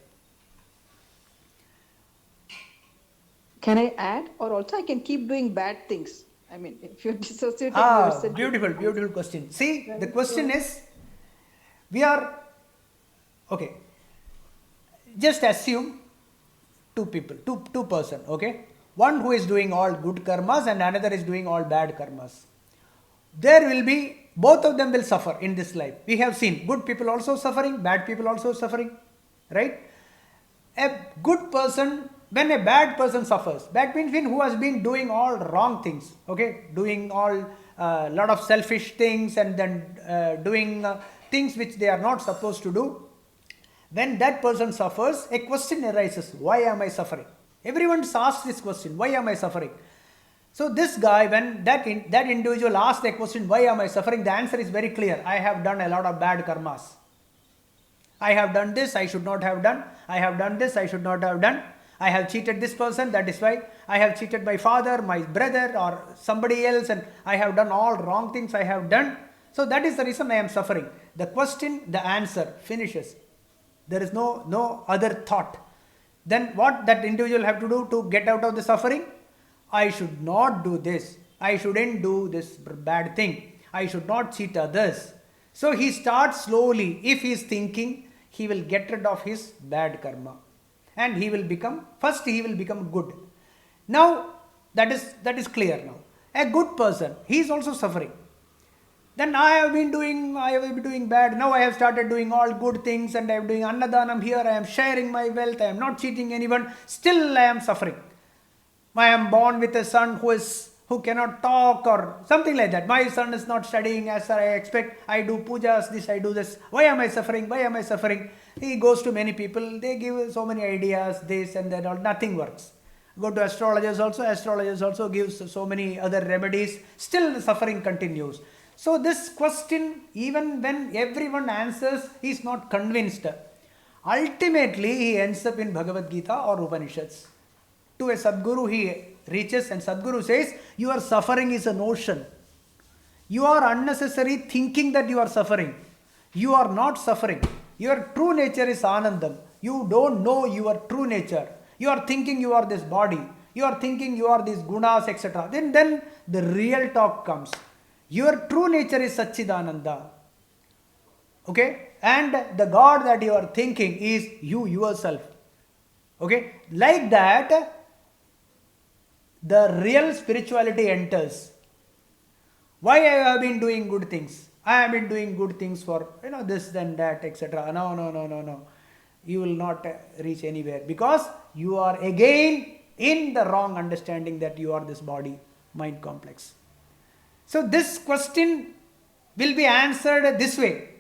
Can I add? Or also I can keep doing bad things. I mean, if you're dissociating yourself. Beautiful question. See, the question is, we are, okay, just assume two people, two person, okay. One who is doing all good karmas and another is doing all bad karmas. There will be, both of them will suffer in this life. We have seen good people also suffering, bad people also suffering, right? A good person, when a bad person suffers, bad means who has been doing all wrong things, okay, doing all lot of selfish things and then doing things which they are not supposed to do. When that person suffers, a question arises, why am I suffering? Everyone asks this question, why am I suffering? So this guy, when that individual asks the question, why am I suffering? The answer is very clear. I have done a lot of bad karmas. I have done this, I should not have done. I have done this, I should not have done. I have cheated this person, that is why. I have cheated my father, my brother or somebody else, and I have done all wrong things I have done. So that is the reason I am suffering. The question, the answer finishes. There is no other thought. Then what that individual have to do to get out of the suffering? I should not do this. I shouldn't do this bad thing. I should not cheat others. So he starts slowly. If he is thinking, he will get rid of his bad karma. And he will become, first he will become good. Now, that is clear now. A good person, he is also suffering. Then I have been doing bad. Now I have started doing all good things and I am doing Annadanam here. I am sharing my wealth. I am not cheating anyone. Still I am suffering. I am born with a son who cannot talk or something like that. My son is not studying as I expect. I do pujas, this, I do this. Why am I suffering? Why am I suffering? He goes to many people. They give so many ideas, this and that. All nothing works. Go to astrologers also gives so many other remedies. Still the suffering continues. So this question, even when everyone answers, he is not convinced. Ultimately, he ends up in Bhagavad Gita or Upanishads. To a Sadguru he reaches and Sadguru says, your suffering is a notion. You are unnecessary thinking that you are suffering. You are not suffering. Your true nature is Anandam. You don't know your true nature. You are thinking you are this body. You are thinking you are these gunas, etc. Then the real talk comes. Your true nature is Satchidananda. Okay? And the God that you are thinking is you yourself. Okay? Like that, the real spirituality enters. Why I have been doing good things? I have been doing good things for this and that, etc. No. You will not reach anywhere because you are again in the wrong understanding that you are this body, mind complex. So this question will be answered this way.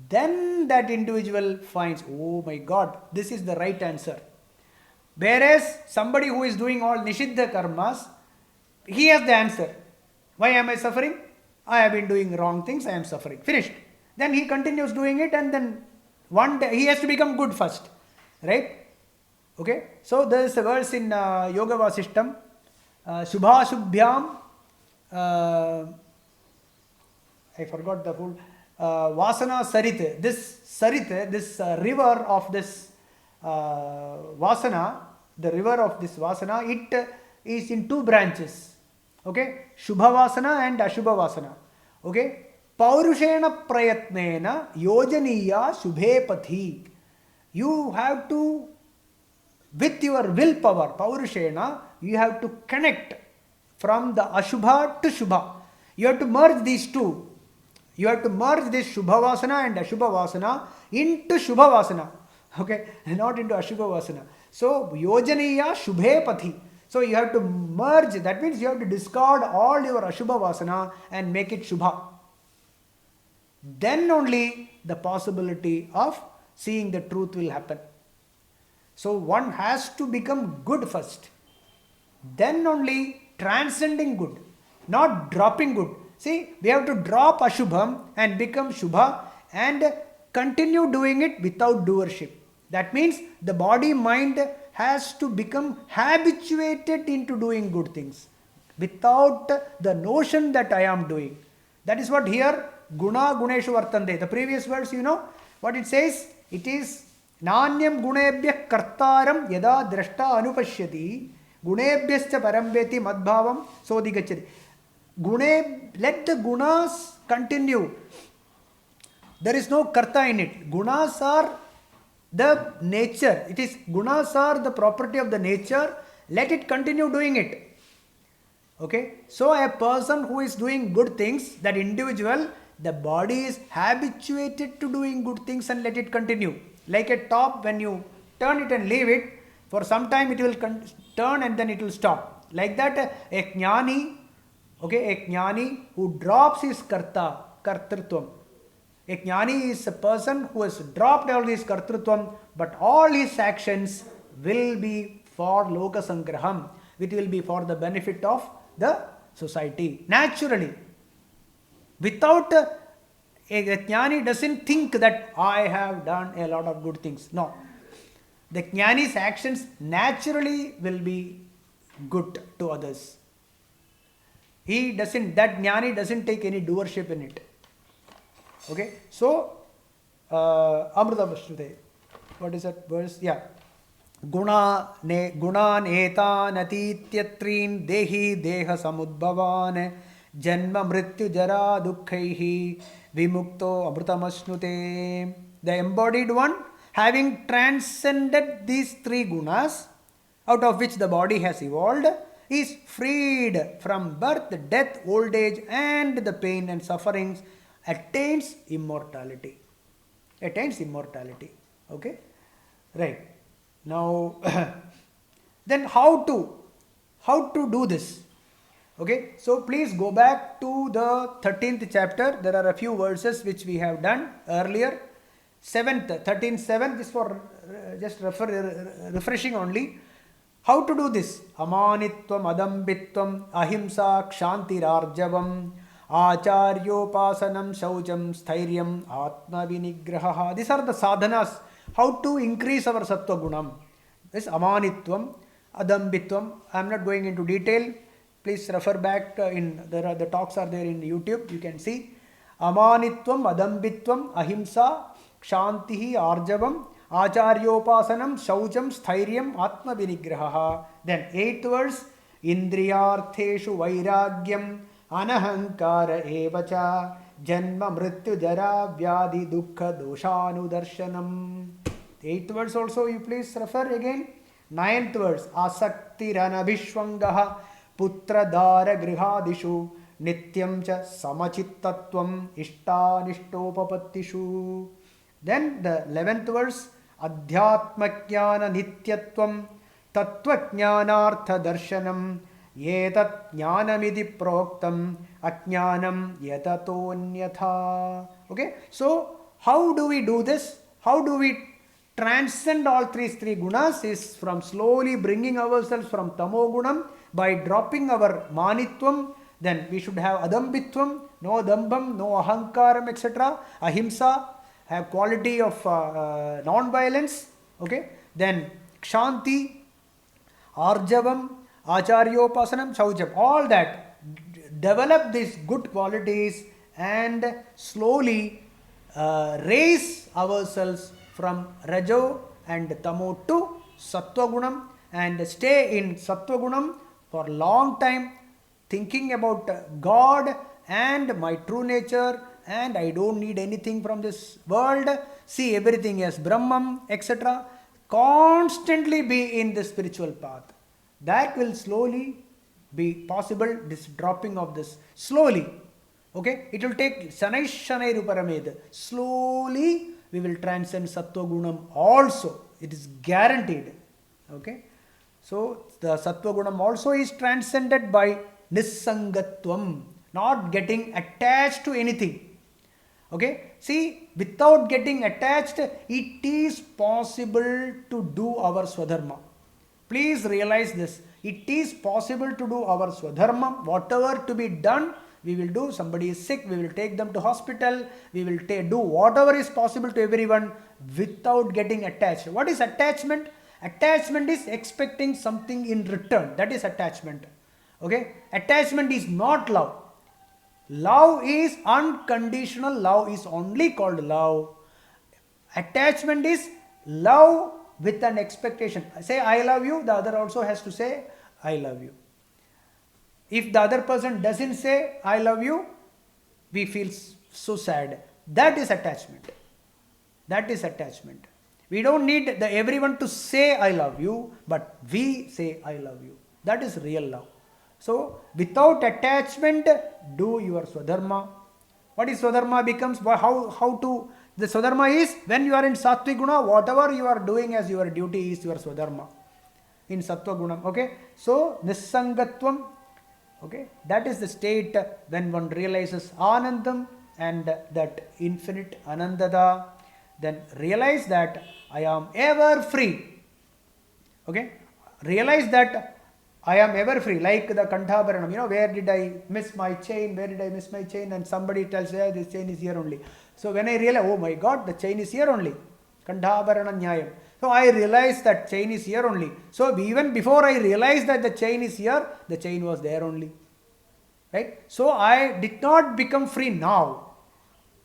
Then that individual finds, oh my God, this is the right answer. Whereas somebody who is doing all Nishiddha karmas, he has the answer. Why am I suffering? I have been doing wrong things, I am suffering. Finished. Then he continues doing it and then one day he has to become good first. Right? Okay. So there is a verse in Yoga Vasishtam, Shubha Shubhyam, I forgot the full, Vasana Sarit. This Sarit, this river of this Vasana, the river of this Vasana, it is in two branches. Okay, Shubha Vasana and Ashubha Vasana. Okay, Paurushena Prayatnena Yojaniya Shubhe Pathi. You have to, with your willpower, Paurushena, you have to connect from the Ashubha to Shubha. You have to merge these two. You have to merge this Shubha Vasana and Ashubha Vasana into Shubha Vasana. Okay, not into Ashubha Vasana. So, Yojaniya Shubhe Pathi. So, you have to merge, that means you have to discard all your Ashubha Vasana and make it Shubha. Then only the possibility of seeing the truth will happen. So, one has to become good first. Then only transcending good, not dropping good. See, we have to drop Ashubham and become Shubha and continue doing it without doership. That means the body mind has to become habituated into doing good things without the notion that I am doing. That is what here Guna Guneshu Vartande. The previous verse, you know what it says? It is Nanyam Gunebhya Kartaram Yada Drashta Anupashyati Gunebhyascha Parambeti Madbhavam Sodigachati. Let the gunas continue. There is no karta in it. Gunas are the nature. It is gunas are the property of the nature. Let it continue doing it. Okay. So a person who is doing good things, that individual, the body is habituated to doing good things and let it continue. Like a top, when you turn it and leave it, for some time it will turn and then it will stop. Like that, a jnani, okay, a jnani who drops his kartrutvam. A jnani is a person who has dropped all his kartrutvam, but all his actions will be for loka sangraham. It will be for the benefit of the society, naturally. Without a jnani doesn't think that I have done a lot of good things. No. The jnani's actions naturally will be good to others. That jnani doesn't take any doership in it. Okay, so Amrita Vashrute, what is that verse? Yeah. Gunan etan atityatrin dehi deha samudbhavan Janma mrityu jara dukkaihi vimukto amrutamasnute. The embodied one, having transcended these three gunas, out of which the body has evolved, is freed from birth, death, old age, and the pain and sufferings, attains immortality. Attains immortality. Okay? Right. Now, then how to do this? Okay, so please go back to the 13th chapter. There are a few verses which we have done earlier. 7th, 13:7, this for just refreshing only. How to do this? Amanitvam, adambitvam, ahimsa, kshantirarjavam, acharyopasanam, shaucham, stairyam, atma vinigraha. These are the sadhanas. How to increase our sattva gunam. This amanitvam, adambitvam. I am not going into detail. Please refer back the talks are there in YouTube. You can see. Amanitvam, adambitvam, ahimsa, kshantihi, arjavam, acharyopasanam, shaucham, stairyam, atma vinigraha. Then 8th verse. Indriyartheshu vairagyam, anahankara evacha, janma mrityu jara vyadhi dukkha doshanudarshanam. 8th verse also you please refer again. 9th verse. Asakti ranabhishwangaha putra dara grihadishu nityam cha samachittatvam ishtanishtopapatishu. Then the 11th verse. Adhyatmakyana nityatvam tattva-jnanartha darshanam yetat jnanamidi proktam ajnanam yatatonyatha. Okay, so how do we do this? How do we transcend all three gunas? Is from slowly bringing ourselves from tamo gunam by dropping our manitvam. Then we should have adambitvam, no dambam, no ahankaram, etc. Ahimsa, have quality of non-violence. Okay, then kshanti, arjavam, acharyopasanam, shaucham, all that. Develop these good qualities and slowly raise ourselves from rajo and tamo to sattva gunam and stay in sattva gunam for long time, thinking about God and my true nature, and I don't need anything from this world, see everything as Brahman, etc. Constantly be in the spiritual path. That will slowly be possible, this dropping of this slowly. Okay, it will take shanai shanai ruparameda. Slowly we will transcend sattva gunam also. It is guaranteed. Okay, so the sattva gunam also is transcended by nissangatvam, not getting attached to anything. Okay, see, without getting attached, it is possible to do our swadharma. Please realize this. It is possible to do our swadharma. Whatever to be done, we will do. Somebody is sick, we will take them to hospital. We will do whatever is possible to everyone without getting attached. What is attachment? Attachment is expecting something in return. That is attachment. Okay, attachment is not love. Love is unconditional. Love is only called love. Attachment is love with an expectation. Say I love you, the other also has to say I love you. If the other person doesn't say I love you, we feel so sad. That is attachment. That is attachment. We don't need everyone to say I love you, but we say I love you. That is real love. So, without attachment, do your swadharma. What is swadharma becomes? How to? The swadharma is when you are in sattva guna, whatever you are doing as your duty is your swadharma. In sattva guna. Okay. So, nissangatvam. Okay. That is the state when one realizes anandam and that infinite anandada. Then realize that I am ever free. Okay. Realize that I am ever free, like the Kanthabharanam, where did I miss my chain, where did I miss my chain, and somebody tells, yeah, this chain is here only. So when I realize, oh my God, the chain is here only, Kanthabharana Nyayam. So I realize that chain is here only. So even before I realized that the chain is here, the chain was there only. Right? So I did not become free now.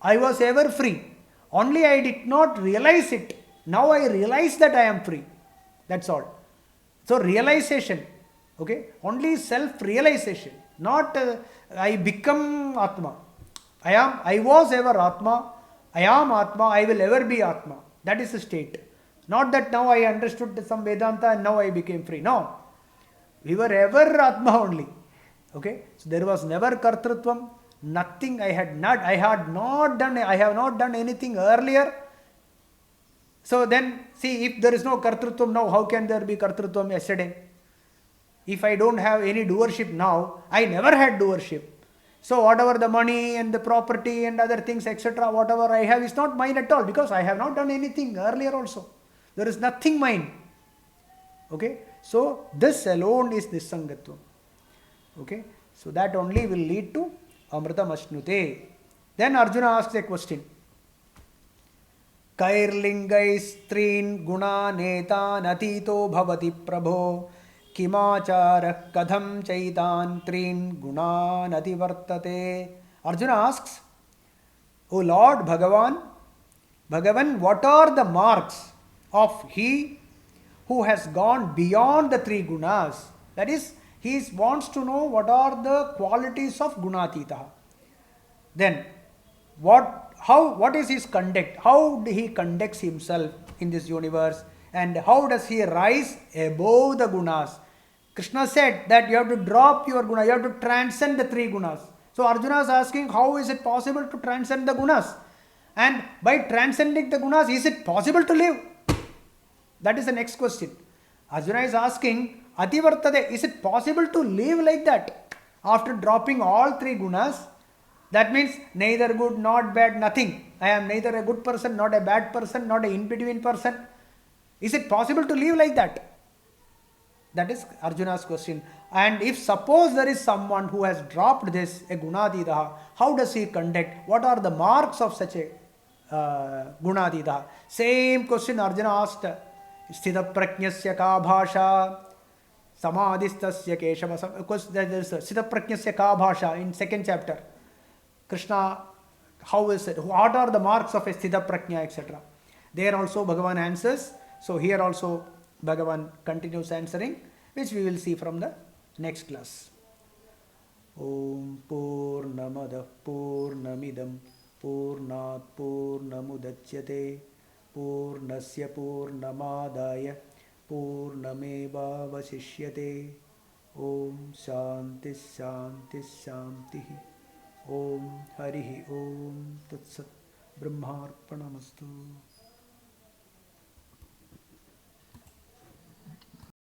I was ever free. Only I did not realize it. Now I realize that I am free. That's all. So realization. Okay, only self-realization, not I become Atma. I was ever Atma, I am Atma, I will ever be Atma. That is the state. Not that now I understood some Vedanta and now I became free. No, we were ever Atma only. Okay, so there was never Kartrutvam, nothing. I have not done anything earlier. So then, see, if there is no Kartrutvam now, how can there be Kartrutvam yesterday? If I don't have any doership now, I never had doership. So whatever the money and the property and other things, etc., whatever I have is not mine at all, because I have not done anything earlier also. There is nothing mine. Okay, so this alone is Nisangatvam. Okay, so that only will lead to Amritam Ashnute. Then Arjuna asks a question. Kairlingais strin guna netan atito bhavati prabho किमाचारः कथं चैतान् त्रीन् गुणान् अतिवर्तते. Arjuna asks, O Lord Bhagavan, what are the marks of he who has gone beyond the three gunas? That is, he wants to know what are the qualities of Gunatita. Then, what is his conduct? How he conducts himself in this universe, and how does he rise above the gunas? Krishna said that you have to drop your guna, you have to transcend the three gunas. So Arjuna is asking, how is it possible to transcend the gunas? And by transcending the gunas, is it possible to live? That is the next question. Arjuna is asking, Ativartade, is it possible to live like that? After dropping all three gunas, that means neither good, not bad, nothing. I am neither a good person, not a bad person, not an in-between person. Is it possible to live like that? That is Arjuna's question. And if suppose there is someone who has dropped this, a Gunatita, how does he conduct? What are the marks of such a Gunatita? Same question Arjuna asked. Sthita prajnasya ka bhasha, samadhistasya keshava. Of course, there is Sthita prajnasya ka bhasha in second chapter. Krishna, how is it? What are the marks of a Sthita prajna, etc.? There also Bhagavan answers. So here also Bhagavan continues answering, which we will see from the next class. Om Purnamada Purnamidam Purnat Purnamudachyate Purnasya Purnamadaya Purnameva Vasishyate. Om Shanti Shanti Shanti. Om Harihi Om Tatsat Brahmarpanamastu.